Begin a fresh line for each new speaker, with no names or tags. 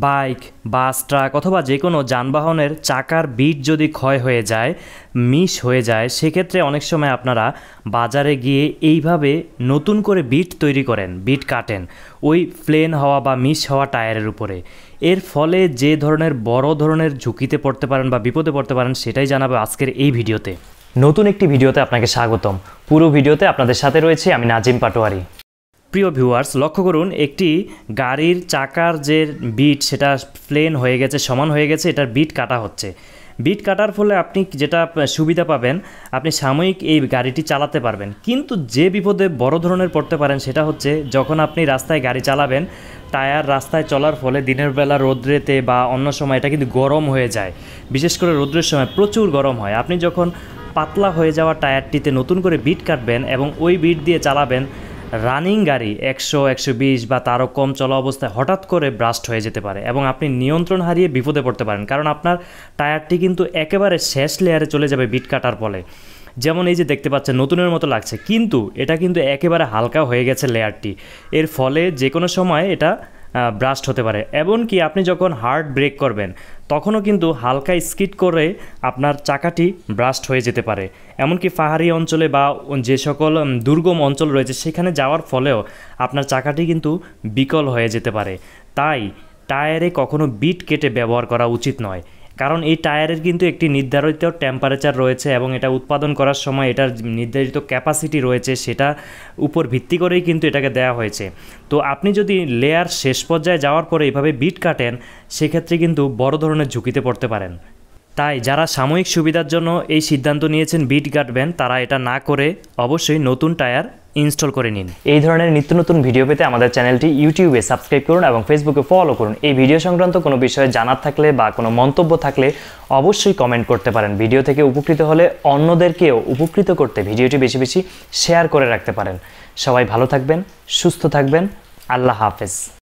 Bike, বাস, truck অথবা যে কোনো যানবাহনের চাকার বিট যদি ক্ষয় হয়ে যায়, মিস হয়ে যায়, সেক্ষেত্রে অনেক সময় আপনারা বাজারে গিয়ে এইভাবে নতুন করে বিট তৈরি করেন, বিট কাটেন ওই প্লেন হওয়া বা মিস হওয়া টায়ারের উপরে। এর ফলে যে ধরনের বড় ধরনের ঝুঁকিতে পড়তে পারেন বা বিপদে পড়তে পারেন সেটাই জানাবো আজকের এই ভিডিওতে। নতুন একটি ভিডিওতে আপনাকে স্বাগতম। পুরো ভিডিওতে আপনাদের সাথে রয়েছে আমি নাজিম পাটোয়ারি। প্রিয় ভিউয়ার্স, লক্ষ্য করুন, একটি গাড়ির চাকার যে বিট সেটা প্লেন হয়ে গেছে, সমান হয়ে গেছে, এটার বিট কাটা হচ্ছে। বিট কাটার ফলে আপনি যেটা সুবিধা পাবেন, আপনি সাময়িক এই গাড়িটি চালাতে পারবেন, কিন্তু যে বিপদে বড় ধরনের পড়তে পারেন সেটা হচ্ছে যখন আপনি রাস্তায় গাড়ি চালাবেন, টায়ার রাস্তায় চলার ফলে দিনের বেলা রোদ্রেতে বা অন্য সময় এটা কিন্তু গরম হয়ে যায়। বিশেষ করে রোদ্রের সময় প্রচুর গরম হয়। আপনি যখন পাতলা হয়ে যাওয়া টায়ারটিতে নতুন করে বিট কাটবেন এবং ওই বিট দিয়ে চালাবেন, রানিং গাড়ি 100-120 বা তারও কম চলা অবস্থায় হঠাৎ করে ব্রাস্ট হয়ে যেতে পারে এবং আপনি নিয়ন্ত্রণ হারিয়ে বিপদে পড়তে পারেন, কারণ আপনার টায়ারটি কিন্তু একেবারে শেষ লেয়ারে চলে যাবে বিট কাটার ফলে। যেমন এই যে দেখতে পাচ্ছেন নতুনের মতো লাগছে, কিন্তু এটা কিন্তু একেবারে হালকা হয়ে গেছে লেয়ারটি। এর ফলে যে কোনো সময় এটা ব্রাস্ট হতে পারে। এমনকি আপনি যখন হার্ড ব্রেক করবেন তখনও কিন্তু হালকা স্কিড করে আপনার চাকাটি ব্রাস্ট হয়ে যেতে পারে। এমনকি পাহাড়ি অঞ্চলে বা যে সকল দুর্গম অঞ্চল রয়েছে সেখানে যাওয়ার ফলেও আপনার চাকাটি কিন্তু বিকল হয়ে যেতে পারে। তাই টায়ারে কখনো বিট কেটে ব্যবহার করা উচিত নয়, কারণ এই টায়ারের কিন্তু একটি নির্ধারিত টেম্পারেচার রয়েছে এবং এটা উৎপাদন করার সময় এটার নির্ধারিত ক্যাপাসিটি রয়েছে, সেটা উপর ভিত্তি করেই কিন্তু এটাকে দেওয়া হয়েছে। তো আপনি যদি লেয়ার শেষ পর্যায়ে যাওয়ার পরে এভাবে বিট কাটেন, সেক্ষেত্রে কিন্তু বড় ধরনের ঝুঁকিতে পড়তে পারেন। তাই যারা সাময়িক সুবিধার জন্য এই সিদ্ধান্ত নিয়েছেন বিট কাটবেন, তারা এটা না করে অবশ্যই নতুন টায়ার ইনস্টল করে নিন। এই ধরনের নিত্য নতুন ভিডিও পেতে আমাদের চ্যানেলটি ইউটিউবে সাবস্ক্রাইব করুন এবং ফেসবুকে ফলো করুন। এই ভিডিও সংক্রান্ত কোনো বিষয়ে জানার থাকলে বা কোনো মন্তব্য থাকলে অবশ্যই কমেন্ট করতে পারেন। ভিডিও থেকে উপকৃত হলে অন্যদেরকেও উপকৃত করতে ভিডিওটি বেশি বেশি শেয়ার করে রাখতে পারেন। সবাই ভালো থাকবেন, সুস্থ থাকবেন। আল্লাহ হাফেজ।